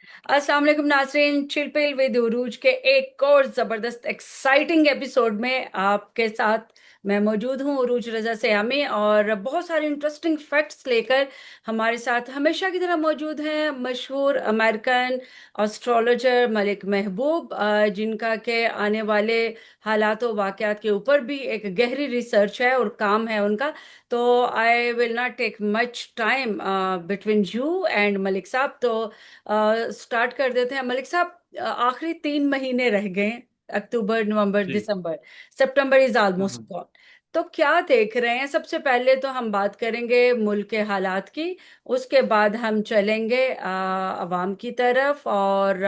अस्सलाम वालेकुम नाज़रीन, चिलपिल विद उरूज के एक और ज़बरदस्त एक्साइटिंग एपिसोड में आपके साथ मैं मौजूद हूँ। उरूज रज़ा से हमें और बहुत सारे इंटरेस्टिंग फैक्ट्स लेकर हमारे साथ हमेशा की तरह मौजूद हैं मशहूर अमेरिकन एस्ट्रोलॉजर मलिक महबूब, जिनका के आने वाले हालात व वाक़यात के ऊपर भी एक गहरी रिसर्च है और काम है उनका। तो I will not take much time between you and Malik साहब। तो स्टार्ट कर देते हैं मलिक साहब। आखिरी 3 महीने रह गए हैं, अक्टूबर नवंबर जी। दिसंबर। September is almost hmm. Gone. तो क्या देख रहे हैं? सबसे पहले तो हम बात करेंगे मुल्क के हालात की, उसके बाद हम चलेंगे अवाम की तरफ और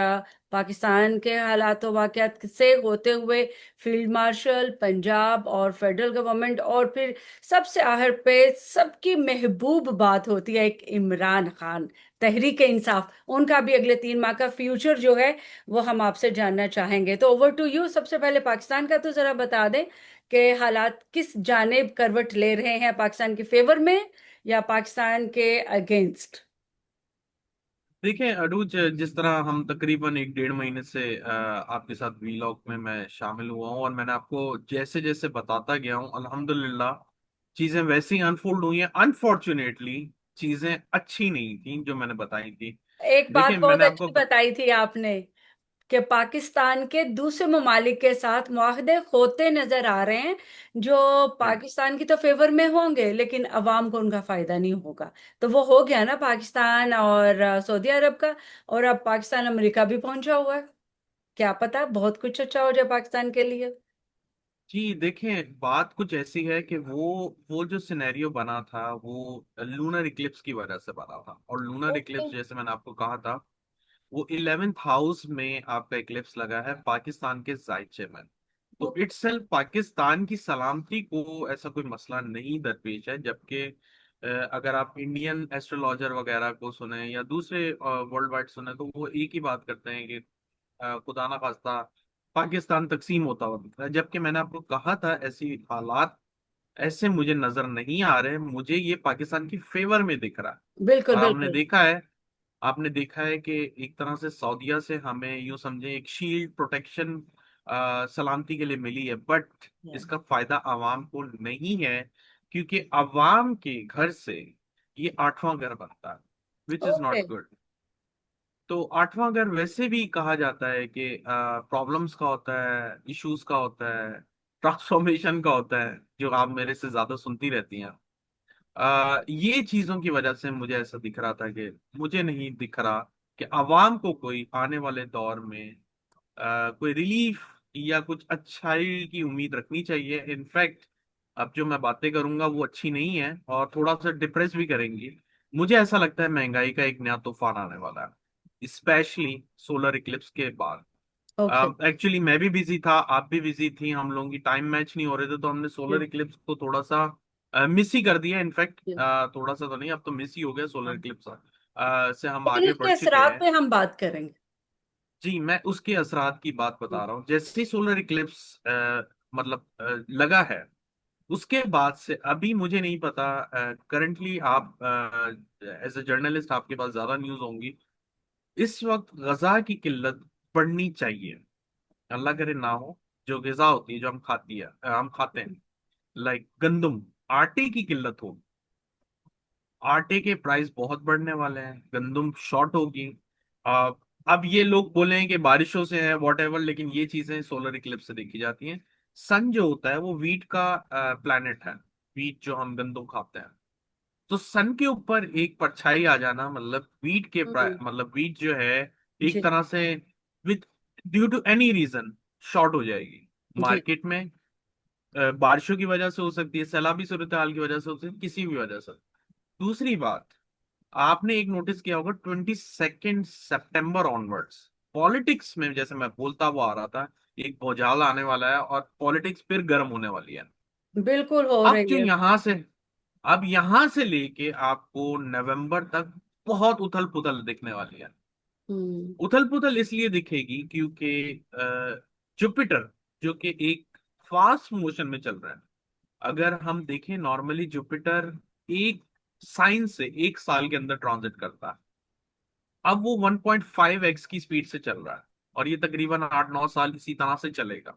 पाकिस्तान के हालात और वाक़यात से होते हुए फील्ड मार्शल पंजाब और फेडरल गवर्नमेंट, और फिर सबसे आखिर पे सबकी महबूब बात होती है एक इमरान खान, तहरीक इंसाफ। उनका भी अगले 3 माह का फ्यूचर जो है वो हम आपसे जानना चाहेंगे। तो ओवर टू यू। सबसे पहले पाकिस्तान का तो जरा बता दें कि हालात किस जानिब करवट ले रहे हैं, पाकिस्तान के फेवर में या पाकिस्तान के अगेंस्ट। देखिए अडूज, जिस तरह हम तकरीबन एक डेढ़ महीने से आपके साथ वीलॉग में मैं शामिल हुआ हूं और मैंने आपको जैसे जैसे बताता गया हूं, अल्हम्दुलिल्लाह चीजें वैसे ही अनफोल्ड हुई हैं। अनफॉर्चुनेटली चीजें अच्छी नहीं थी जो मैंने बताई थी। एक बात देखिए बहुत मैंने आपको अच्छी बताई थी आपने कि पाकिस्तान के दूसरे ममालिक के साथ मुआहदे होते नजर आ रहे हैं, जो जी पाकिस्तान की तो फेवर में होंगे लेकिन अवाम को उनका फायदा नहीं होगा। तो वो हो गया ना पाकिस्तान और सऊदी अरब का, और अब पाकिस्तान अमेरिका भी पहुंचा हुआ है। क्या पता बहुत कुछ अच्छा हो जाए पाकिस्तान के लिए। जी, देखें बात कुछ ऐसी है कि वो जो सिनेरियो बना था वो लूनर इक्लिप्स की वजह से बना था। और लूनर ओके। इक्लिप्स जैसे मैंने आपको कहा था, वो 11th हाउस में आपका इक्लिप्स लगा है पाकिस्तान के जायचे में। तो ओके। इटसेल्फ पाकिस्तान की सलामती को ऐसा कोई मसला नहीं दरपेश है। जबकि अगर आप इंडियन एस्ट्रोलॉजर वगैरह को सुने या दूसरे वर्ल्ड वाइड सुने तो वो एक ही बात करते हैं कि खुदा ना खास्ता पाकिस्तान तकसीम होता हुआ दिख रहा है। जबकि मैंने आपको कहा था ऐसी हालात ऐसे मुझे नजर नहीं आ रहे, मुझे ये पाकिस्तान की फेवर में दिख रहा है। बिल्कुल और बिल्कुल। आपने देखा है कि एक तरह से सऊदीया से हमें यूं समझे एक शील्ड प्रोटेक्शन सलामती के लिए मिली है, बट इसका फायदा आवाम को नहीं है, क्योंकि आवाम के घर से ये आठवां घर बनता है, which is okay. Not good. तो आठवां घर वैसे भी कहा जाता है कि प्रॉब्लम्स का होता है, इश्यूज का होता है, ट्रांसफॉर्मेशन का होता है, जो आप मेरे से ज्यादा सुनती रहती हैं। ये चीजों की वजह से मुझे ऐसा दिख रहा था कि मुझे नहीं दिख रहा कि आवाम को कोई आने वाले दौर में कोई रिलीफ या कुछ अच्छाई की उम्मीद रखनी चाहिए। इनफैक्ट अब जो मैं बातें करूंगा वो अच्छी नहीं है और थोड़ा सा डिप्रेस भी करेंगी। मुझे ऐसा लगता है महंगाई का एक नया तूफान आने वाला है, स्पेशली सोलर इक्लिप्स के बाद। ओके। एक्चुअली मैं भी बिजी था, आप भी बिजी थी, हम लोगों की टाइम मैच नहीं हो रहे थे, तो हमने सोलर इक्लिप्स को थोड़ा सा मिस ही कर दिया। इनफैक्ट थोड़ा सा तो नहीं, अब तो मिस ही हो गया सोलर इक्लिप्स से हम लेकिन आगे उसके बढ़ चुके असरात हैं। पे हम बात करेंगे। जी, मैं उसके असरात की बात बता रहा हूँ। जैसे ही सोलर इक्लिप्स मतलब लगा है, उसके बाद से अभी मुझे नहीं पता, करंटली आप एज ए जर्नलिस्ट आपके पास ज्यादा न्यूज होंगी। इस वक्त गजा की किल्लत पड़नी चाहिए, अल्लाह करे ना हो। जो ग़िज़ा होती है जो हम खाते हैं, लाइक गंदम, आटे की किल्लत हो। आटे के प्राइस बहुत बढ़ने वाले हैं, गंदम शॉर्ट होगी। आ, अब ये लोग बोले हैं कि बारिशों से है वॉट एवर, लेकिन ये चीजें सोलर इक्लिप्स से देखी जाती हैं। सन जो होता है वो वीट का प्लैनेट है। वीट जो हम गंदम खाते हैं, तो सन के ऊपर एक परछाई आ जाना मतलब हम्म। मतलब वीट जो है एक जी। तरह से with due to any reason short हो जाएगी जी। मार्केट में। बारिशों की वजह से हो सकती है, सैलाबी सूरत हाल की वजह से हो सकती है, किसी भी वजह से। दूसरी बात, आपने एक नोटिस किया होगा 22 सितंबर ऑनवर्ड्स पॉलिटिक्स में, जैसे मैं बोलता हुआ आ रहा था, एक भौचाल आने वाला है और पॉलिटिक्स फिर गर्म होने वाली है। बिल्कुल हो अब रही जो है। यहां से अब यहां से लेके आपको नवंबर तक बहुत उथल पुथल दिखने वाली है। हम्म। उथल पुथल इसलिए दिखेगी क्योंकि जुपिटर जो कि एक फास्ट मोशन में चल रहा है। अगर हम देखें नॉर्मली जुपिटर एक साइन से 1 साल के अंदर ट्रांजिट करता है। अब वो 1.5x की स्पीड से चल रहा है, और ये तकरीबन 8-9 साल इसी तरह से चलेगा।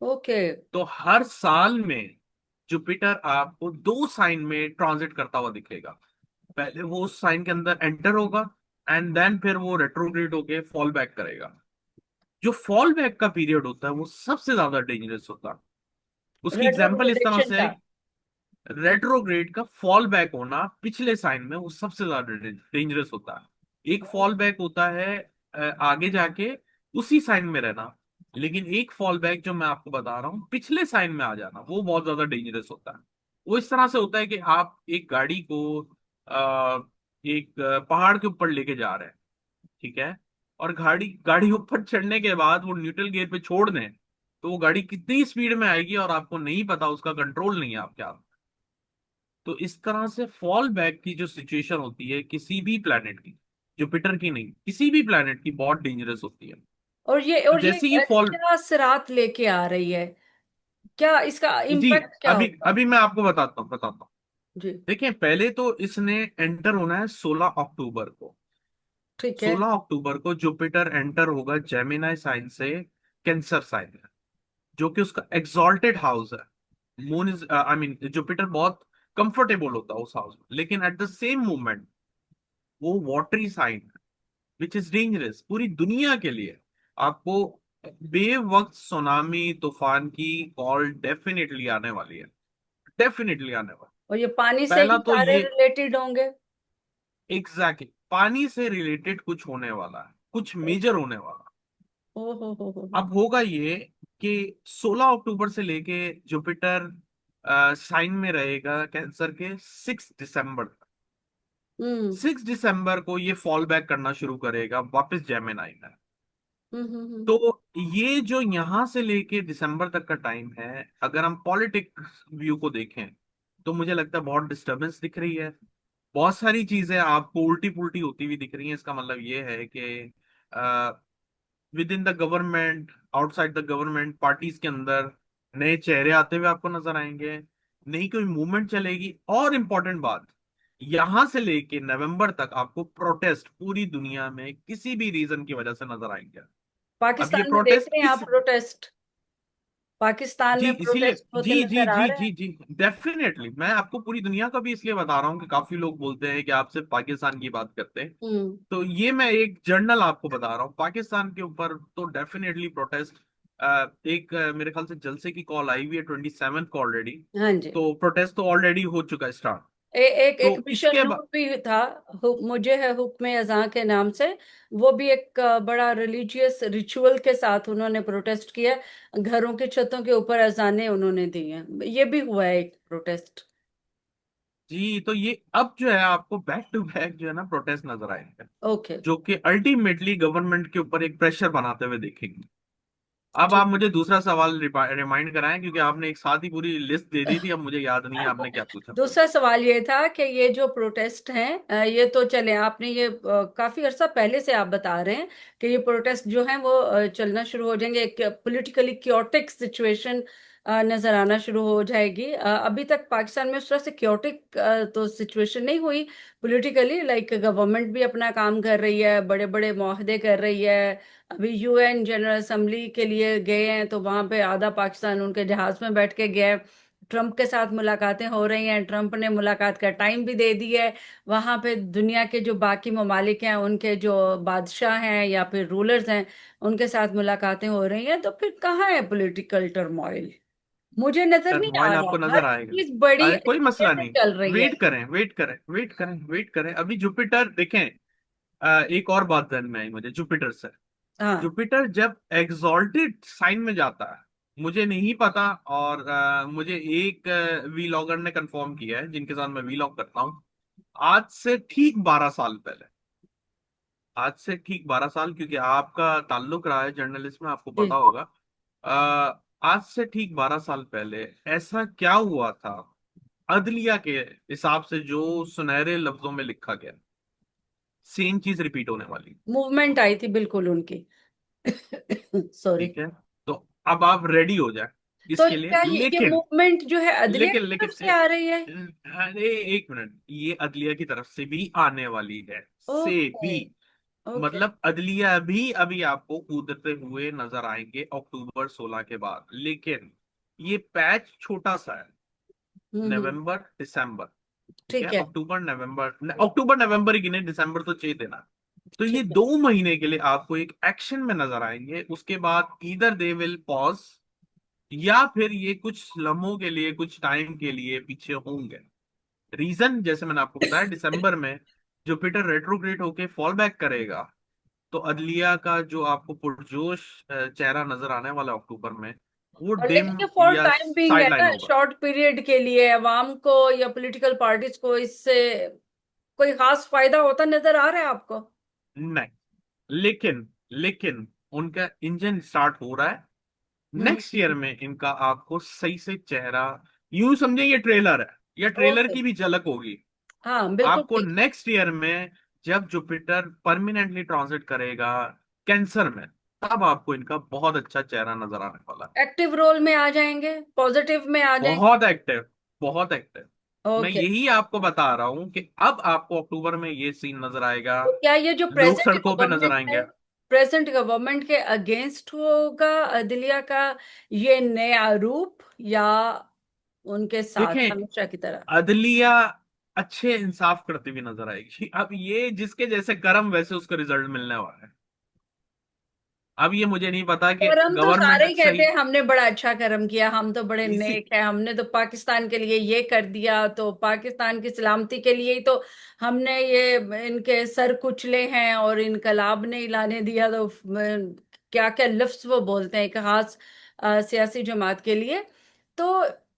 ओके। तो हर साल में जुपिटर आपको दो साइन में ट्रांजिट करता हुआ दिखेगा। पहले वो उस साइन के अंदर एंटर होगा, एंड देन फिर वो रेट्रोग्रेड होके फॉल बैक करेगा। जो फॉल बैक का पीरियड होता है वो सबसे ज्यादा डेंजरस होता है। उसकी एग्जांपल इस तरह रेट्रोग्रेडेशन से का। है, रेट्रोग्रेड का फॉल बैक होना पिछले साइन में वो सबसे ज्यादा डेंजरस होता है। एक फॉल बैक होता है आगे जाके उसी साइन में रहना, लेकिन एक फॉल बैक जो मैं आपको बता रहा हूँ पिछले साइन में आ जाना, वो बहुत ज्यादा डेंजरस होता है। वो इस तरह से होता है कि आप एक गाड़ी को एक पहाड़ के ऊपर लेके जा रहे हैं, ठीक है, और गाड़ी गाड़ी ऊपर चढ़ने के बाद वो न्यूट्रल गियर पे छोड़ दें, तो वो गाड़ी कितनी स्पीड में आएगी और आपको नहीं पता, उसका कंट्रोल नहीं है आपके हाथ। तो इस तरह से फॉल बैक की जो सिचुएशन होती है किसी भी प्लेनेट की, जुपिटर की नहीं, किसी भी प्लेनेट की, बहुत डेंजरस होती है। तो और ये जैसे ही फॉल, क्या सिरात लेके आ रही है? क्या इसका जी, इम्पैक्ट क्या अभी होगा? अभी मैं आपको बताता हूँ। जी। देखिए, पहले तो इसने एंटर होना है 16 अक्टूबर को। ठीक है। 16 अक्टूबर को जुपिटर एंटर होगा जेमिनाई साइन से कैंसर साइन में, जो कि उसका एक्सॉल्टेड हाउस है। Moon is, I mean, Jupiter बहुत कंफर्टेबल होता है उस हाउस में, लेकिन एट द सेम मोमेंट वो वाटरी साइन है, विच इज डेंजरस पूरी दुनिया के लिए। आपको बेवक्त सुनामी तूफान की कॉल डेफिनेटली आने वाली है, डेफिनेटली आने वाली। और ये पानी से पहला ही तो सारे ये, रिलेटेड होंगे? एग्जैक्टली पानी से रिलेटेड कुछ होने वाला है, कुछ मेजर ओके। होने वाला है। ओ हो। अब होगा ये कि 16 अक्टूबर से लेके जुपिटर साइन में रहेगा कैंसर के 6 दिसंबर तक। हम्म 6 दिसंबर को ये फॉल बैक करना शुरू करेगा वापस जेमिनाई में। हम्म। तो ये जो यहां से लेके दिसंबर तक का टाइम है, अगर हम पॉलिटिक्स व्यू को देखें, तो मुझे लगता है बहुत डिस्टरबेंस दिख रही है। बहुत सारी चीजें आपको उल्टी पुल्टी होती हुई दिख रही हैं। इसका मतलब ये है कि with in the government, outside the government, parties के अंदर नए चेहरे आते हुए आपको नजर आएंगे, नई कोई मूवमेंट चलेगी। और इम्पोर्टेंट बात, यहां से लेके नवंबर तक आपको प्रोटेस्ट पूरी दुनिया में किसी भी रीजन की वजह से नजर आएंगे। अब ये पाकिस्तान में देख प्रोटेस्ट रहे हैं आप किस, प्रोटेस्ट? पाकिस्तान जी में इसीलिए, प्रोटेस्ट होते जी जी नजर आ जी रहे हैं। जी जी, डेफिनेटली मैं आपको पूरी दुनिया का भी इसलिए बता रहा हूँ कि काफी लोग बोलते हैं कि आप सिर्फ पाकिस्तान की बात करते हैं। हम्म। तो ये मैं एक जर्नल आपको बता रहा हूँ पाकिस्तान के ऊपर, तो डेफिनेटली प्रोटेस्ट। एक मेरे ख्याल से जलसे की कॉल आई हुई है 27 को ऑलरेडी। हाँ जी। तो प्रोटेस्ट तो ऑलरेडी हो चुका है स्टार्ट। एक तो मिशन इसके बाद, नूर भी था। मुझे है हुक्म अज़ां के नाम से। वो भी एक बड़ा रिलीजियस रिचुअल के साथ उन्होंने प्रोटेस्ट किया। घरों की छतों के ऊपर अजानें उन्होंने दी हैं। ये भी हुआ है एक प्रोटेस्ट। जी, तो ये अब जो है आपको बैक टू बैक जो है ना प्रोटेस्ट नजर आएंगे, ओके। जो कि अल्टीमेटली गवर्नमेंट के ऊपर एक प्रेशर बनाते हुए देखेंगे। अब आप ठीक। मुझे दूसरा सवाल रिमाइंड कराएं, क्योंकि आपने एक साथ ही पूरी लिस्ट दे दी थी, अब मुझे याद नहीं है आपने क्या पूछा। दूसरा सवाल ये था कि ये जो प्रोटेस्ट हैं, ये तो चले, आपने ये काफी अरसा पहले से आप बता रहे हैं कि ये प्रोटेस्ट जो हैं वो चलना शुरू हो जाएंगे। एक पॉलिटिकली क्योटिक सिचुएशन नजर आना शुरू हो जाएगी। अभी तक पाकिस्तान में उस तरह से क्योटिक तो सिचुएशन नहीं हुई पॉलिटिकली। लाइक गवर्नमेंट भी अपना काम कर रही है, बड़े बड़े मुआहदे कर रही है। अभी यूएन जनरल असेंबली के लिए गए हैं तो वहां पे आधा पाकिस्तान उनके जहाज में बैठ के गया है। ट्रंप के साथ मुलाकातें हो रही हैं, ट्रंप ने मुलाकात का टाइम भी दे दिया है। वहां पे दुनिया के जो बाकी ममालिक हैं, उनके जो बादशाह हैं या फिर रूलर्स हैं, उनके साथ मुलाकातें हो रही हैं। तो फिर कहाँ है पॉलिटिकल टर्मोइल? मुझे नजर नहीं आ टर्मोइल आपको रहा। हर नजर आएगा। चीज बड़ी अरे कोई अच्छे मसला से नहीं, चल रही है। वेट करें, वेट करें, वेट करें, वेट करें। अभी जुपिटर देखें, एक और बात ध्यान में आई मुझे जुपिटर से। हाँ। जुपिटर जब एग्जॉल्टेड साइन में जाता है, मुझे नहीं पता, और मुझे एक वीलॉगर ने कंफर्म किया है जिनके साथ मैं वीलॉग करता हूँ, आज से ठीक 12 साल पहले, आज से ठीक 12 साल, क्योंकि आपका ताल्लुक रहा है जर्नलिस्ट में, आपको जी। पता होगा। आज से ठीक 12 साल पहले ऐसा क्या हुआ था अदलिया के हिसाब से जो सुनहरे लफ्जों में लिखा गया, सेम चीज रिपीट होने वाली। मूवमेंट आई थी बिल्कुल उनकी। सॉरी। ठीक है, तो अब आप रेडी हो जाए तो इसके लिए, क्या ये लेकिन मूवमेंट जो है अदलिया लेकिन की तरफ लेकिन से आ रही है? अरे एक मिनट, ये अदलिया की तरफ से भी आने वाली है, से ओके। भी। ओके। मतलब अदलिया भी अभी आपको कूदते हुए नजर आएंगे अक्टूबर 16 के बाद, लेकिन ये पैच छोटा सा है। हम्म। नवंबर दिसंबर, ठीक है, ठीक है। अक्टूबर नवंबर, अक्टूबर नवंबर ही गिने, दिसंबर तो 6 दिन है। तो ये ठीक है। 2 महीने के लिए आपको एक एक्शन में नजर आएंगे। उसके बाद इधर दे विल पॉज, या फिर ये कुछ लम्हों के लिए, कुछ टाइम के लिए पीछे होंगे। रीजन जैसे मैंने आपको बताया, दिसंबर में जुपिटर रेट्रोग्रेड होके फॉल बैक करेगा, तो अदलिया का जो आपको पुरजोश चेहरा नजर आने वाला है अक्टूबर में, वो और डिम लेकिन ये फॉर या टाइम बीइंग है साइड लाइन ना, होगा। शॉर्ट पीरियड के लिए अवाम को या पॉलिटिकल पार्टीज को इससे कोई खास फायदा होता नजर आ रहा है आपको? नहीं, लेकिन लेकिन उनका इंजन स्टार्ट हो रहा है। नेक्स्ट ईयर हम्म। में इनका आपको सही से चेहरा, यूं समझे ये ट्रेलर है, या ट्रेलर ओके। की भी झलक होगी। हाँ बिल्कुल आपको ठीक। नेक्स्ट ईयर में जब जुपिटर परमानेंटली ट्रांजिट करेगा कैंसर में, तब आपको इनका बहुत अच्छा चेहरा नजर आने वाला है। एक्टिव रोल में आ जाएंगे, पॉजिटिव में आ जाएंगे। बहुत एक्टिव, बहुत एक्टिव। मैं ओके। यही आपको बता रहा हूं कि अब आपको अक्टूबर में ये सीन नजर आएगा। तो क्या ये जो लोग प्रेजेंट सड़कों पे नजर गवर्नमेंट है, आएंगे। प्रेजेंट गवर्नमेंट के अगेंस्ट होगा अदलिया का ये नया रूप, या उनके साथ देखें, हमेशा की तरह? अदलिया अच्छे इंसाफ करती हुई नजर आएगी। अब ये जिसके जैसे कर्म, वैसे उसका रिजल्ट मिलने वाला है। अब ये मुझे नहीं पता कि कर्म तो सारे गवर्नमेंट ही कहते सही, हैं हमने बड़ा अच्छा कर्म किया, हम तो बड़े इसी, नेक हैं, हमने तो पाकिस्तान के लिए ये कर दिया, तो पाकिस्तान की सलामती के लिए ही तो हमने ये इनके सर कुचले हैं और इनकलाब नहीं लाने दिया। तो क्या क्या लफ्ज वो बोलते हैं एक खास सियासी जमात के लिए। तो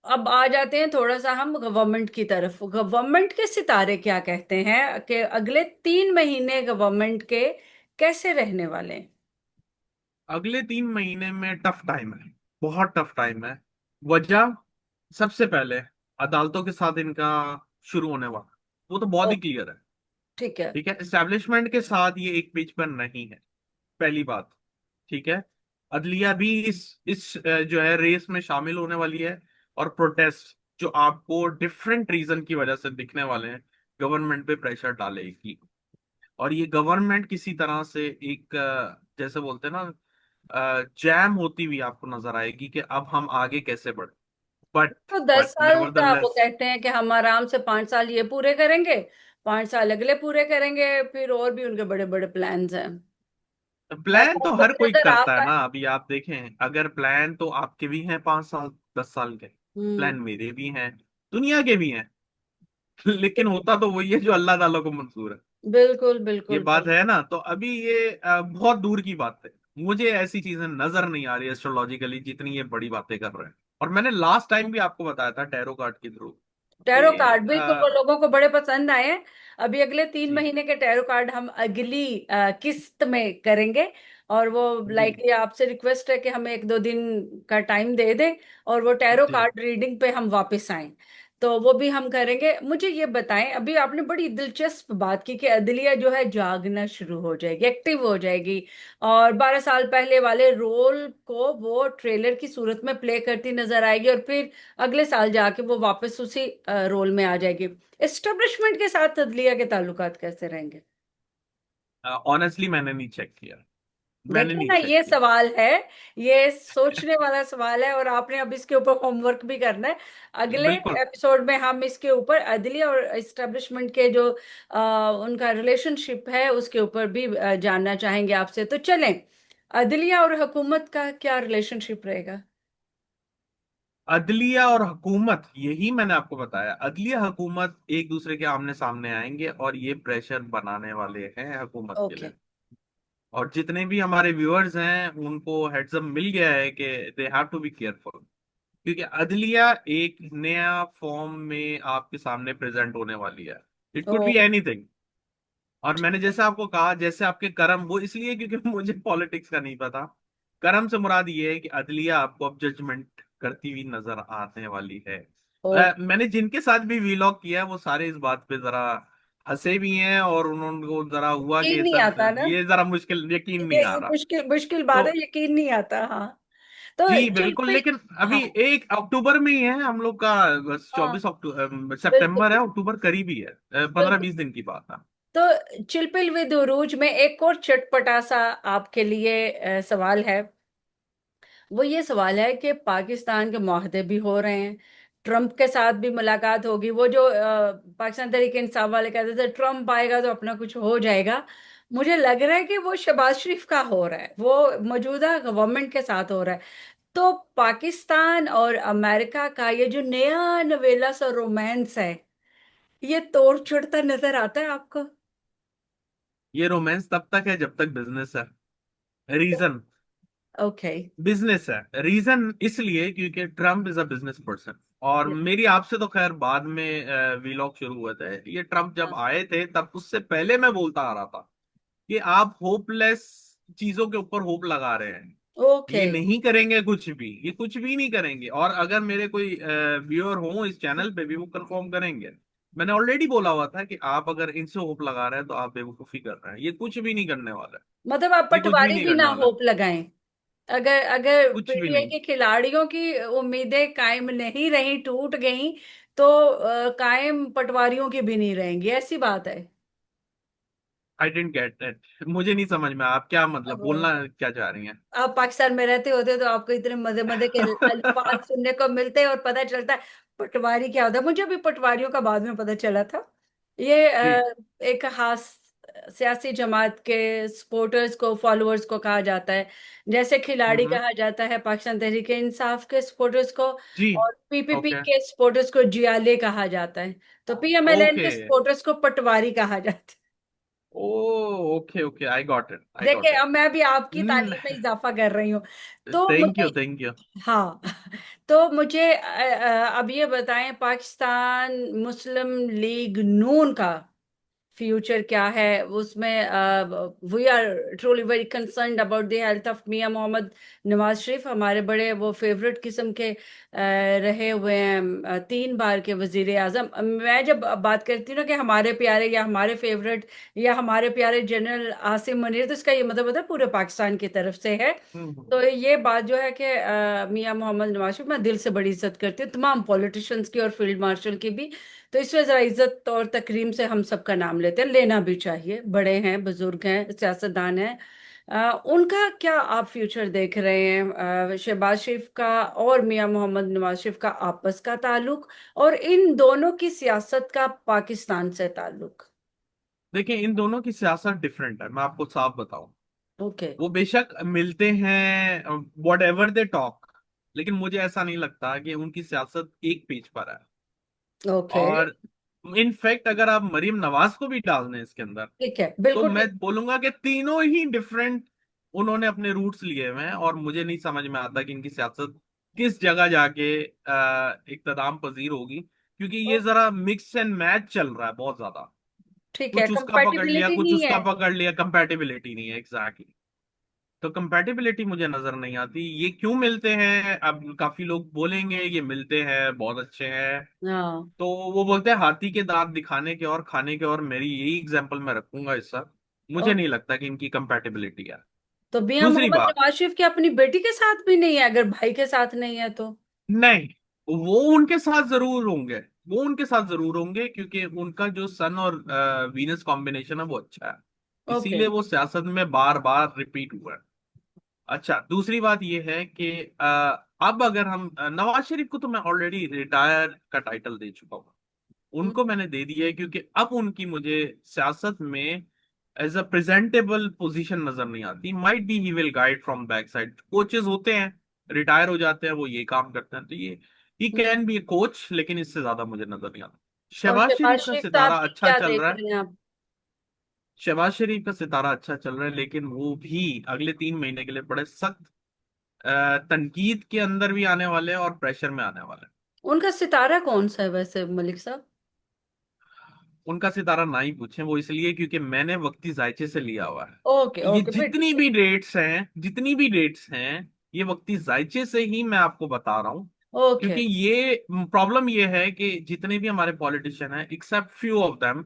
अब आ जाते हैं थोड़ा सा हम गवर्नमेंट की तरफ। गवर्नमेंट के सितारे क्या कहते हैं कि अगले 3 महीने गवर्नमेंट के कैसे रहने वाले हैं? अगले 3 महीने में टफ टाइम है, बहुत टफ टाइम है। वजह, सबसे पहले अदालतों के साथ इनका शुरू होने वाला, वो तो बहुत ओ, ही क्लियर है। ठीक है। ठीक है, एस्टेब्लिशमेंट के साथ ये एक पेज पर नहीं है, पहली बात। ठीक है, अदलिया भी इस जो है रेस में शामिल होने वाली है। और प्रोटेस्ट जो आपको डिफरेंट रीजन की वजह से दिखने वाले हैं, गवर्नमेंट पे प्रेशर डालेगी। और ये गवर्नमेंट किसी तरह से एक जैसे बोलते हैं ना, जैम होती हुई आपको नजर आएगी कि अब हम आगे कैसे बढ़े। बट तो दस बट साल का वो नेवरदलेस, कहते हैं कि हम आराम से 5 साल ये पूरे करेंगे, 5 साल अगले पूरे करेंगे, फिर और भी उनके बड़े बड़े प्लान्स हैं। प्लान ऐसा तो आपको हर भी कोई नजर करता है आता है? ना। अभी आप देखें, अगर प्लान तो आपके भी हैं 5 साल 10 साल के, हम्म। प्लान मेरे भी हैं, दुनिया के भी हैं। लेकिन होता तो वही है जो अल्लाह ताला को मंजूर है। बिल्कुल ये बिल्कुल बात बिल्कुल। है ना। तो अभी ये बहुत दूर की बात है। मुझे ऐसी चीजें नजर नहीं आ रही एस्ट्रोलॉजिकली जितनी ये बड़ी बातें कर रहे हैं। और मैंने लास्ट टाइम भी आपको बताया था टैरो कार्ड के थ्रू टैरो कि कार्ड बिल्कुल वो लोगों को बड़े पसंद आए हैं। अभी अगले तीन जी महीने के टैरो कार्ड हम अगली किस्त में करेंगे। और वो जी लाइकली आपसे रिक्वेस्ट है कि हमें 1-2 दिन का टाइम दे दें, और वो टैरो जी। कार्ड रीडिंग पे हम वापस आए, तो वो भी हम करेंगे। मुझे ये बताएं, अभी आपने बड़ी दिलचस्प बात की कि अदलिया जो है जागना शुरू हो जाएगी, एक्टिव हो जाएगी, और 12 साल पहले वाले रोल को वो ट्रेलर की सूरत में प्ले करती नजर आएगी, और फिर अगले साल जाके वो वापस उसी रोल में आ जाएगी। एस्टेब्लिशमेंट के साथ अदलिया के ताल्लुकात कैसे रहेंगे? ऑनेस्टली मैंने नहीं चेक किया, मैंने देखिए नहीं ना, चेक ये किया। सवाल है, ये सोचने वाला सवाल है, और आपने अब इसके ऊपर होमवर्क भी करना है। अगले बिल्कुल। एपिसोड में हम इसके ऊपर अदलिया और एस्टेब्लिशमेंट के जो उनका रिलेशनशिप है उसके ऊपर भी जानना चाहेंगे आपसे। तो चलें, अदलिया और हुकूमत का क्या रिलेशनशिप रहेगा? अदलिया और हुकूमत, यही मैंने आपको बताया, अदलिया हुकूमत एक दूसरे के आमने सामने आएंगे और ये प्रेशर बनाने वाले हैं हुकूमत के ओके। लिए। और जितने भी हमारे व्यूअर्स हैं उनको हेड्स अप मिल गया है कि they have to be careful, क्योंकि अदलिया एक नया फॉर्म में आपके सामने प्रेजेंट होने वाली है। It oh, could be anything. और मैंने जैसे आपको कहा, जैसे आपके कर्म, वो इसलिए क्योंकि मुझे पॉलिटिक्स का नहीं पता। कर्म से मुराद ये है कि अदलिया आपको अब जजमेंट करती हुई नजर आने वाली है। ओ, मैंने जिनके साथ भी वीलॉग किया है वो सारे इस बात पे जरा हंसे भी हैं, और उनको जरा हुआ यकीन कि नहीं आता सर ना। ये जरा मुश्किल, यकीन नहीं आ ये रहा। मुश्किल मुश्किल बात तो है, यकीन नहीं आता। हाँ। तो जी चल बिल्कुल, फिर। लेकिन अभी हाँ। 1 अक्टूबर में ही है हम लोग का, बस हाँ 24 अक्टूबर बिल्कुल सितंबर है, अक्टूबर करीब ही है, पंद्रह बिल्कुल। बीस दिन की बात है। तो चिलपिल विद उरूज में एक और चटपटा सा आपके लिए सवाल है। वो ये सवाल है कि पाकिस्तान के मुआहदे भी हो रहे हैं, ट्रम्प के साथ भी मुलाकात होगी। वो जो पाकिस्तान तहरीक इंसाफ वाले कहते थे ट्रम्प आएगा तो अपना कुछ हो जाएगा, मुझे लग रहा है कि वो शहबाज शरीफ का हो रहा है, वो मौजूदा गवर्नमेंट के साथ हो रहा है। तो पाकिस्तान और अमेरिका का ये जो नया नवेला सा रोमांस है, ये तोड़ चढ़ता नजर आता है आपको? ये रोमांस तब तक है जब तक बिजनेस है। Reason, okay. बिजनेस है। रीजन इसलिए क्योंकि Trump is a business person. और मेरी आपसे तो खैर बाद में वीलॉग शुरू हुए थे। ये ट्रम्प जब आए थे तब उससे पहले मैं बोलता आ रहा था कि आप होपलेस चीजों के ऊपर होप लगा रहे हैं। ओके। ये नहीं करेंगे कुछ भी, ये कुछ भी नहीं करेंगे। और अगर मेरे कोई व्यूअर हो इस चैनल पे भी, वो कंफर्म करेंगे। मैंने ऑलरेडी बोला हुआ था कि आप अगर इनसे होप लगा रहे हैं तो आप बेवकूफी कर रहे हैं। ये कुछ भी नहीं करने वाला है। मतलब आप ये कुछ भी पटवारी नहीं भी ना करने वाला है। होप लगाएं? अगर अगर कुछ भी पीटीआई नहीं। के खिलाड़ियों की उम्मीदें कायम नहीं रही, टूट गई, तो कायम पटवारियों की भी नहीं रहेंगी, ऐसी बात है? आई डेंट गेट दैट, मुझे नहीं समझ में आप क्या मतलब अब बोलना क्या चाह रही हैं। आप पाकिस्तान में रहते होते तो आपको इतने मजे मजे के अल्फाज सुनने को मिलते हैं और पता चलता है पटवारी क्या होता है। मुझे भी पटवारियों का बाद में पता चला था। ये जी। एक खास सियासी जमात के सपोर्टर्स को, फॉलोअर्स को कहा जाता है। जैसे खिलाड़ी हम्म। कहा जाता है पाकिस्तान तहरीक इंसाफ के सपोर्टर्स को, जी। और पीपीपी ओके। के सपोर्टर्स को जियाले कहा जाता है, तो पीएमएलएन ओके। के सपोर्टर्स को पटवारी कहा जाता ओ, okay okay, I got it, है। आई देखिए, गॉट अब मैं भी आपकी इट। तालीम में इजाफा कर रही हूँ। तो थैंक मुझे, यू, थैंक यू। हाँ, तो मुझे अब ये बताएं, पाकिस्तान मुस्लिम लीग नून का फ्यूचर क्या है उसमें? We are truly very concerned about the health of Mian Mohammad Nawaz Sharif. हमारे बड़े वो फेवरेट किस्म के रहे हुए हैं, 3 बार के वजीर आजम। मैं जब बात करती हूँ ना कि हमारे प्यारे या हमारे फेवरेट या हमारे प्यारे जनरल आसिम मुनीर, तो इसका ये मतलब होता है पूरे पाकिस्तान की तरफ से है। हम्म। तो ये बात जो है कि मियां मोहम्मद नवाज शरीफ, मैं दिल से बड़ी इज्जत करती हूँ तमाम पॉलिटिशियंस की और फील्ड मार्शल की भी। तो इसमें जरा इज्जत और तकरीम से हम सबका नाम लेते हैं, लेना भी चाहिए, बड़े हैं, बुजुर्ग हैं, सियासतदान हैं। उनका क्या आप फ्यूचर देख रहे हैं? शहबाज शरीफ का और मियां मोहम्मद नवाज शरीफ का आपस का ताल्लुक, और इन दोनों की सियासत का पाकिस्तान से ताल्लुक? देखिए, इन दोनों की सियासत डिफरेंट है, मैं आपको साफ बताऊं। ओके। वो बेशक मिलते हैं, वॉट एवर दे टॉक, लेकिन मुझे ऐसा नहीं लगता कि उनकी सियासत एक पेज पर है। ओके। और इनफैक्ट अगर आप मरीम नवाज को भी डाल दें इसके अंदर, ठीक है, तो बिल्कुल मैं ठीक। बोलूंगा कि तीनों ही डिफरेंट उन्होंने अपने रूट्स लिए हुए हैं। और मुझे नहीं समझ में आता कि इनकी सियासत किस जगह जाके इख्तिताम पजीर होगी, क्योंकि ये ओ, जरा मिक्स एंड मैच चल रहा है बहुत ज्यादा। ठीक है, कुछ उसका पकड़ लिया, कंपैटिबिलिटी कुछ नहीं उसका है। पकड़ लिया, कंपैटिबिलिटी नहीं है एग्जैक्टली। तो कंपैटिबिलिटी मुझे नजर नहीं आती। ये क्यों मिलते हैं? अब काफी लोग बोलेंगे ये मिलते हैं बहुत अच्छे हैं, हाँ। तो वो बोलते हैं हाथी के दांत दिखाने के और खाने के। और मेरी यही एग्जांपल मैं रखूंगा इस सर। मुझे नहीं लगता कि इनकी कंपैटिबिलिटी है। तो मियां दूसरी मोहम्मद बात, नवाज शरीफ की अपनी बेटी के साथ भी नहीं है, अगर भाई के साथ नहीं है तो? नहीं, वो उनके साथ जरूर होंगे। वो उनके साथ जरूर होंगे क्योंकि उनका जो सन और वीनस कॉम्बिनेशन है वो अच्छा है। ओके। इसीलिए वो सियासत में बार बार रिपीट हुआ है। अच्छा, दूसरी बात यह है कि अब अगर हम नवाज शरीफ को तो मैं ऑलरेडी रिटायर का टाइटल दे चुका हूँ। हम्म। उनको मैंने दे दिया है क्योंकि अब उनकी मुझे सियासत में एज अ प्रेजेंटेबल पोजीशन नजर नहीं आती। Might be he will guide from back side. Coaches होते हैं, रिटायर हो जाते हैं, वो ये काम करते हैं, तो ये ही हम्म। कैन बी ए कोच, लेकिन इससे ज्यादा मुझे नजर नहीं आता। और शहबाज शहबाज शरीफ का शरीफ सितारा साहब की अच्छा क्या चल देख रहा है। रहे हैं आप? शहबाज शरीफ का सितारा अच्छा चल रहा है, लेकिन वो भी अगले 3 महीने के लिए बड़े सख्त तनकीद के अंदर भी आने वाले हैं और प्रेशर में आने वाले हैं। उनका सितारा कौन सा है वैसे, मलिक साहब? उनका सितारा ना ही पूछें, वो इसलिए क्योंकि मैंने वक्ती जायचे से लिया हुआ है। ओके, ये ओके, फिर जितनी ठीक है। भी डेट्स हैं, जितनी भी डेट्स हैं, ये वक्ती जायचे से ही मैं आपको बता रहा हूँ। ओके। क्योंकि ये प्रॉब्लम ये है कि जितने भी हमारे पॉलिटिशियन हैं, एक्सेप्ट फ्यू ऑफ देम,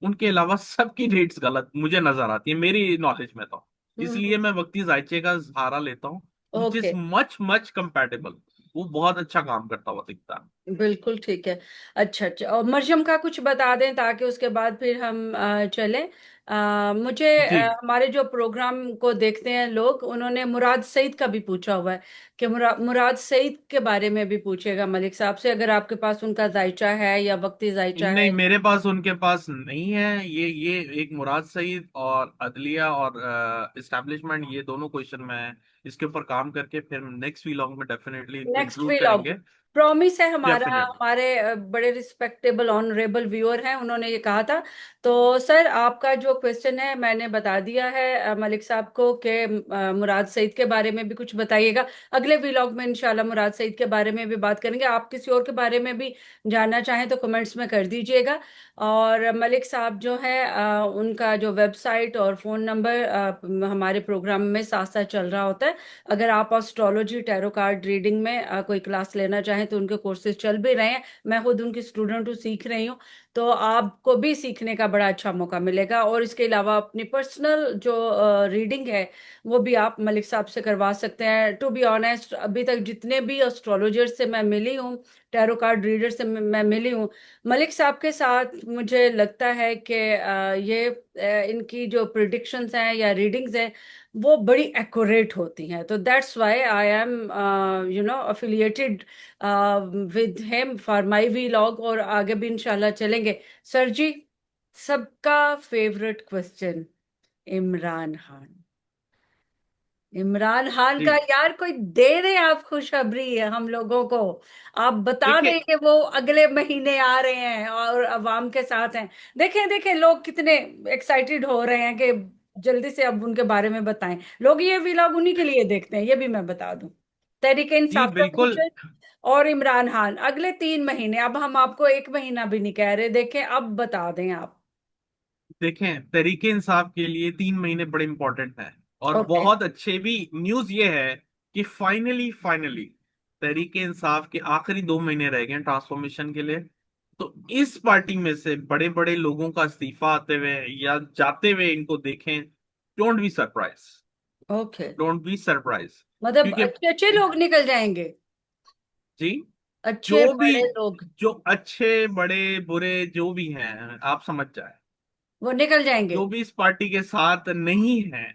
उनके अलावा सबकी डेट्स गलत मुझे नजर आती है मेरी नॉलेज में तो। हम्म। इसलिए मैं वक्ती जायचे का सहारा लेता हूँ, which is okay. Much much compatible. वो बहुत अच्छा काम करता हुआ दिखता है। बिल्कुल ठीक है। अच्छा अच्छा, और मरियम का कुछ बता दें ताकि उसके बाद फिर हम चलें। मुझे जी हमारे जो प्रोग्राम को देखते हैं लोग, उन्होंने मुराद सईद का भी पूछा हुआ है कि मुराद सईद के बारे में भी पूछेगा मलिक साहब से, अगर आपके पास उनका जायचा है या वक्ती जायचा नहीं, है। मेरे पास उनके पास नहीं है। ये एक मुराद सईद और अदलिया और इस्टेब्लिशमेंट, ये दोनों क्वेश्चन मैं इसके ऊपर काम करके फिर नेक्स्ट व्लॉग में डेफिनेटली इनको नेक्स्ट इंक्लूड व्लॉग करेंगे। प्रॉमिस है हमारा। डेफिनेटली। हमारे बड़े रिस्पेक्टेबल ऑनरेबल व्यूअर हैं, उन्होंने ये कहा था। तो सर आपका जो क्वेश्चन है मैंने बता दिया है मलिक साहब को कि मुराद सईद के बारे में भी कुछ बताइएगा। अगले व्लॉग में इंशाल्लाह मुराद सईद के बारे में भी बात करेंगे। आप किसी और के बारे में भी जानना चाहें तो कमेंट्स में कर दीजिएगा। और मलिक साहब जो है उनका जो वेबसाइट और फोन नंबर हमारे प्रोग्राम में साथ साथ चल रहा होता है। अगर आप एस्ट्रोलॉजी टैरो कार्ड रीडिंग में कोई क्लास लेना चाहें तो उनके कोर्सेज चल भी रहे हैं। मैं खुद उनकी स्टूडेंट हूँ, सीख रही हूँ। तो आपको भी सीखने का बड़ा अच्छा मौका मिलेगा। और इसके अलावा अपनी पर्सनल जो रीडिंग है वो भी आप मलिक साहब से करवा सकते हैं। टू बी ऑनेस्ट, अभी तक जितने भी एस्ट्रोलॉजर से मैं मिली हूँ, टैरो कार्ड रीडर से मैं मिली हूँ, मलिक साहब के साथ मुझे लगता है कि इनकी जो प्रिडिक्शंस हैं या रीडिंग्स हैं वो बड़ी एक्यूरेट होती हैं। तो that's why I am affiliated with him for my vlog, और आगे भी इंशाल्लाह चलेंगे। सर जी, सबका फेवरेट क्वेश्चन, इमरान खान। इमरान खान का जी यार कोई दे दे आप खुशखबरी है हम लोगों को। आप बता दें देखिए। कि वो अगले महीने आ रहे हैं और अवाम के साथ हैं। देखें देखें लोग कितने एक्साइटेड हो रहे हैं कि जल्दी से अब उनके बारे में बताएं। लोग ये व्लॉग उन्हीं के लिए देखते हैं, ये भी मैं बता दूं। तहरीक जी इंसाफ का बिल्कुल। फ्यूचर और इमरान खान अगले 3 महीने, अब हम आपको एक महीना भी नहीं कह रहे, देखें अब बता दें आप। देखें, तरीके इंसाफ के लिए 3 महीने बड़े इंपॉर्टेंट हैं। और ओके। बहुत अच्छे भी न्यूज ये है कि फाइनली फाइनली तरीके इंसाफ के आखिरी 2 महीने रह गए ट्रांसफॉर्मेशन के लिए। तो इस पार्टी में से बड़े बड़े लोगों का इस्तीफा आते हुए या जाते हुए इनको देखें, don't be surprise. Okay, don't be surprise. मतलब क्योंकि अच्छे अच्छे लोग निकल जाएंगे। जी, अच्छे जो भी, बड़े लोग जो अच्छे बड़े बुरे जो भी हैं, आप समझ जाए, वो निकल जाएंगे। जो भी इस पार्टी के साथ नहीं है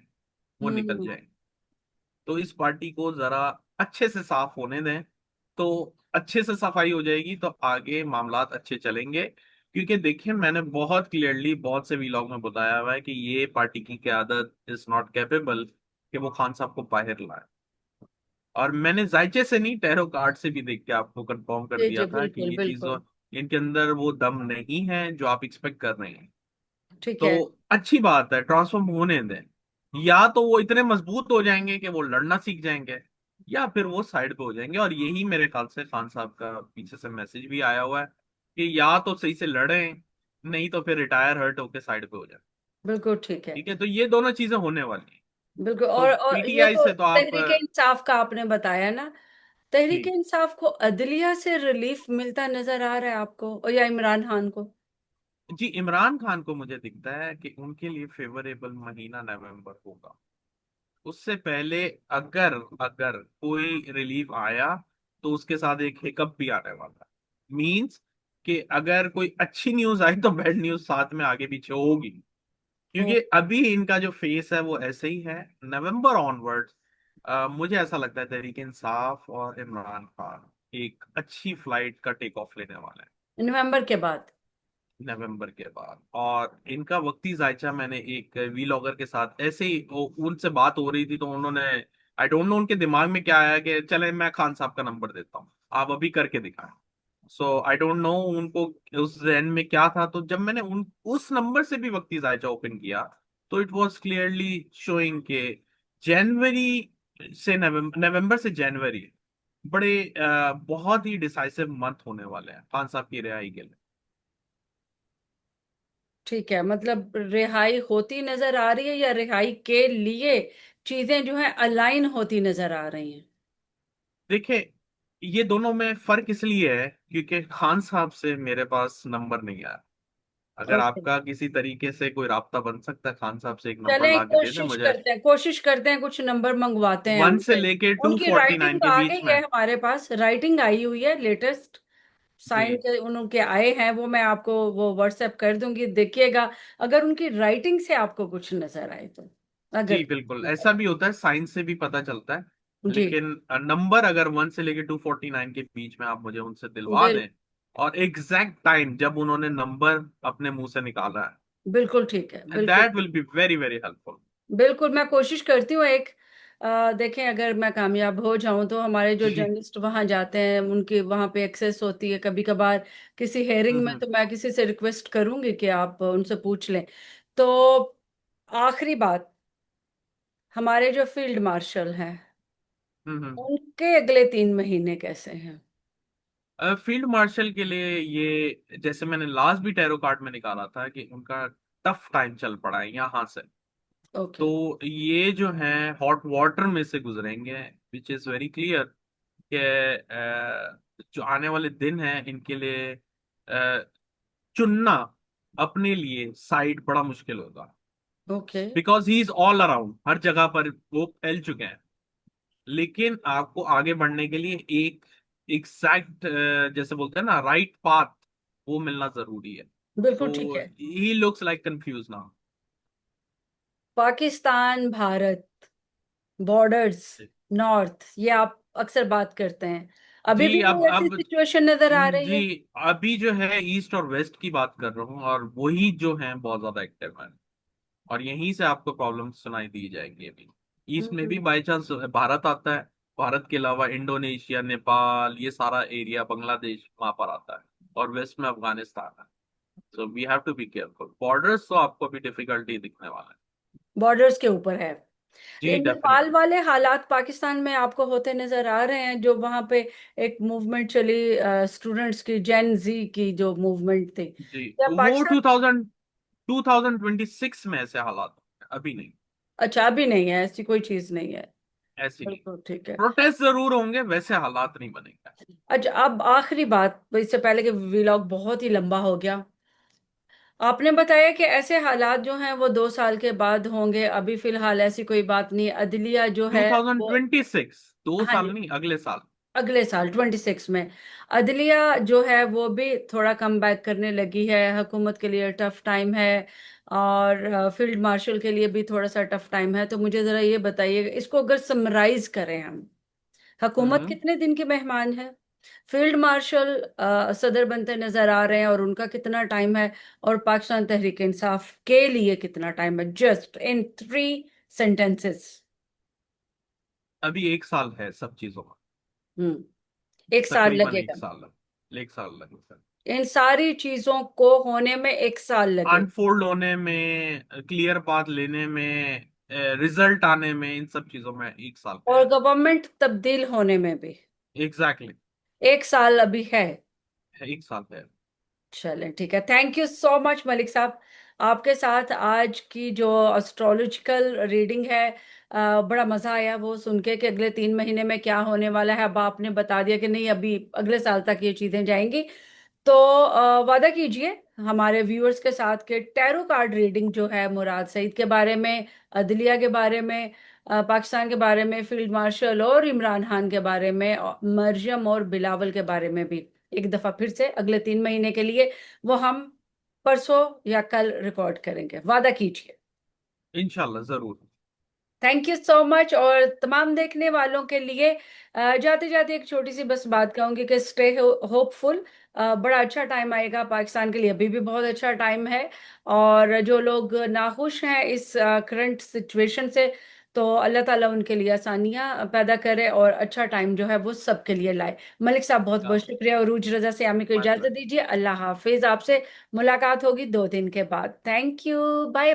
वो निकल हम्म। जाए। तो इस पार्टी को जरा अच्छे से साफ होने दें। तो अच्छे से सफाई हो जाएगी तो आगे मामलात अच्छे चलेंगे। क्योंकि देखिए, मैंने बहुत क्लियरली बहुत से व्लॉग में बताया हुआ है कि ये पार्टी की क्यादत इज नॉट कैपेबल कि वो खान साहब को बाहर लाए। और मैंने जायचे से नहीं, टैरो कार्ड से भी देख के आपको कंफर्म कर जी दिया जी, था कि बिल्कुल ये चीज, बिल्कुल। इनके अंदर वो दम नहीं है जो आप एक्सपेक्ट कर रहे हैं। ठीक तो है। अच्छी बात है, ट्रांसफॉर्म होने दें। या तो वो इतने मजबूत हो जाएंगे कि वो लड़ना सीख जाएंगे, या फिर वो साइड पे हो जाएंगे। और यही मेरे ख्याल से खान साहब का पीछे से मैसेज भी आया हुआ है कि या तो सही से लड़ें, नहीं तो फिर रिटायर हर्ट होके साइड पे हो जाए। बिल्कुल ठीक है। ठीक है, तो ये दोनों चीजें होने वाली हैं। बिल्कुल। तो और ये पीटीआई तो से तो आप तहरीक इंसाफ का आपने बताया ना। तहरीक जी इंसाफ को अदलिया से रिलीफ मिलता नजर आ रहा है आपको, और या इमरान खान को? जी, इमरान खान को मुझे दिखता है कि उनके लिए फेवरेबल महीना नवंबर होगा। उससे पहले अगर अगर कोई रिलीफ आया तो उसके साथ एक हिकअप भी आने वाला है। मींस कि अगर कोई अच्छी न्यूज आई तो बैड न्यूज साथ में आगे पीछे होगी। ओ, क्योंकि अभी इनका जो फेस है वो ऐसे ही है। नवंबर ऑनवर्ड्स मुझे ऐसा लगता है तहरीक इंसाफ और इमरान खान एक अच्छी फ्लाइट का टेक ऑफ लेने वाले हैं नवंबर के बाद। नवंबर के बाद। और इनका वक्ती जायचा, मैंने एक वीलॉगर के साथ ऐसे ही उनसे बात हो रही थी तो उन्होंने, आई डोंट नो उनके दिमाग में क्या आया कि चले मैं खान साहब का नंबर देता हूँ, आप अभी करके दिखाएं। सो आई डोंट नो उनको उस जहन में क्या था। तो जब मैंने उन उस नंबर से भी वक्ती जायचा ओपन किया तो इट वाज क्लियरली शोइंग के जनवरी से नवंबर, नवंबर से जनवरी बड़े बहुत ही डिसाइसिव मंथ होने वाले हैं खान साहब की रिहाई के लिए। ठीक है, मतलब रिहाई होती नजर आ रही है या रिहाई के लिए चीजें जो है अलाइन होती नजर आ रही हैं? देखिए, ये दोनों में फर्क इसलिए है क्योंकि खान साहब से मेरे पास नंबर नहीं आया। अगर ओके, आपका किसी तरीके से कोई राब्ता बन सकता है खान साहब से, एक नंबर चलें ला के दे दें कोशिश मुझे। करते हैं, कोशिश करते हैं, कुछ नंबर मंगवाते हैं 1 से उनसे। लेके टू उनकी फोर्टी राइटिंग नाइन तो के आ बीच गई है, में। हमारे पास राइटिंग आई हुई है लेटेस्ट, साइन जी के उनके आए हैं, वो मैं आपको वो व्हाट्सएप कर दूंगी, देखिएगा। अगर उनकी राइटिंग से आपको कुछ नजर आए तो, जी अगर बिल्कुल, ऐसा नजर भी होता है, साइंस से भी पता चलता है। आए जी। लेकिन नंबर अगर 1 से लेके 249 के बीच में आप मुझे उनसे दिलवा बिल, दें, और एग्जैक्ट टाइम जब उन्होंने नंबर अपने मुंह से निकाला बिल्कुल ठीक है, है, बिल्कुल दैट ठीक। Will be very very helpful. बिल्कुल, मैं कोशिश करती हूँ एक, देखें अगर मैं कामयाब हो जाऊं तो हमारे जो जी। जर्नलिस्ट वहां जाते हैं उनकी वहां पे एक्सेस होती है कभी कभार किसी हेयरिंग में, हम्म। तो मैं किसी से रिक्वेस्ट करूंगी कि आप उनसे पूछ लें। तो आखिरी बात, हमारे जो फील्ड मार्शल हैं हम्म। उनके अगले 3 महीने कैसे हैं? फील्ड मार्शल के लिए ये, जैसे मैंने लास्ट भी टैरो कार्ड में निकाला था कि उनका टफ टाइम चल पड़ा है यहाँ से। ओके। तो ये जो है हॉट वाटर में से गुजरेंगे, विच इज वेरी क्लियर कि जो आने वाले दिन हैं इनके लिए चुनना अपने लिए साइड बड़ा मुश्किल होगा। Okay, because he is all around, हर जगह पर वो फैल चुके हैं। लेकिन आपको आगे बढ़ने के लिए एक एग्जैक्ट, जैसे बोलते हैं ना, राइट पाथ, वो मिलना जरूरी है। बिल्कुल ठीक तो है। He looks like confuse now. Pakistan Bharat borders, north, ये आप अक्सर बात करते हैं, अभी जी भी अब कोई ऐसी अब सिचुएशन नजर आ रही जी है? अभी जो है ईस्ट और वेस्ट की बात कर रहा हूँ, और वही जो है बहुत ज्यादा एक्टिव है। और यहीं से आपको प्रॉब्लम सुनाई दी जाएगी अभी। ईस्ट में भी हम्म। बाई चांस भारत आता है, भारत के अलावा इंडोनेशिया, नेपाल, ये सारा एरिया, बांग्लादेश वहां पर आता है, और वेस्ट में अफगानिस्तान है। So we have to be careful, borders तो आपको भी डिफिकल्टी दिखने वाला है। बॉर्डर्स के ऊपर है। जी ये नेपाल डेफिनेटली। वाले हालात पाकिस्तान में आपको होते नजर आ रहे हैं, जो वहां पे एक मूवमेंट चली स्टूडेंट्स की, जेन जी की जो मूवमेंट थी, जी क्या वो पाकिस्तान? 2026 में ऐसे हालात हैं, अभी नहीं। अच्छा, अभी नहीं है, ऐसी कोई चीज नहीं है। ऐसी नहीं। बिल्कुल ठीक है। प्रोटेस्ट जरूर होंगे, वैसे हालात नहीं बनेंगे। अच्छा, अब आखिरी बात, इससे पहले कि व्लॉग बहुत ही लंबा हो गया, आपने बताया कि ऐसे हालात जो हैं वो 2 साल के बाद होंगे, अभी फिलहाल ऐसी कोई बात नहीं, अदलिया जो है वो, 2026, दो हाँ साल जी, नहीं, अगले साल। अगले साल 26 में अदलिया जो है वो भी थोड़ा कम बैक करने लगी है, हुकूमत के लिए टफ टाइम है, और फील्ड मार्शल के लिए भी थोड़ा सा टफ टाइम है। तो मुझे जरा ये बताइए, इसको अगर समराइज करें हम, हुकूमत हम्म। कितने दिन की मेहमान है, फील्ड मार्शल सदर बनते नजर आ रहे हैं और उनका कितना टाइम है, और पाकिस्तान तहरीक इंसाफ के लिए कितना टाइम है, जस्ट इन 3 सेंटेंसेस। अभी 1 साल है सब चीजों में। 1 साल तकरीबन लगेगा, 1 साल लगेगा। इन सारी चीजों को होने में 1 साल लगेगा, अनफोल्ड होने में, क्लियर पाथ लेने में, रिजल्ट आने में, इन सब चीजों में 1 साल और है। गवर्नमेंट तब्दील होने में भी एग्जैक्टली। 1 साल अभी है। 1 साल है। चलें ठीक है, thank you so much Malik साहब। आपके साथ आज की जो एस्ट्रोलॉजिकल रीडिंग है, बड़ा मजा आया वो सुन के कि अगले 3 महीने में क्या होने वाला है। अब आपने बता दिया कि नहीं, अभी अगले साल तक ये चीजें जाएंगी। तो वादा कीजिए हमारे व्यूअर्स के साथ कि टैरो कार्ड रीडिंग जो है मुराद सईद के बारे में, अदलिया के बारे में, पाकिस्तान के बारे में, फील्ड मार्शल और इमरान खान के बारे में, और मरियम और बिलावल के बारे में भी एक दफा फिर से अगले 3 महीने के लिए, वो हम परसों या कल रिकॉर्ड करेंगे, वादा कीजिए। इंशाल्लाह जरूर। Thank you so much. और तमाम देखने वालों के लिए जाते जाते एक छोटी सी बस बात कहूंगी कि स्टे होपफुल, बड़ा अच्छा टाइम आएगा पाकिस्तान के लिए, अभी भी बहुत अच्छा टाइम है। और जो लोग नाखुश हैं इस करंट सिचुएशन से, तो अल्लाह ताला उनके लिए आसानियां पैदा करे और अच्छा टाइम जो है वो सबके लिए लाए। मलिक साहब बहुत बहुत इंशाल्लाह। शुक्रिया, और रूज रजा से आमी को माय इजाजत प्लेजर। दीजिए। अल्लाह हाफिज, आपसे मुलाकात होगी 2 दिन के बाद। Thank you, bye.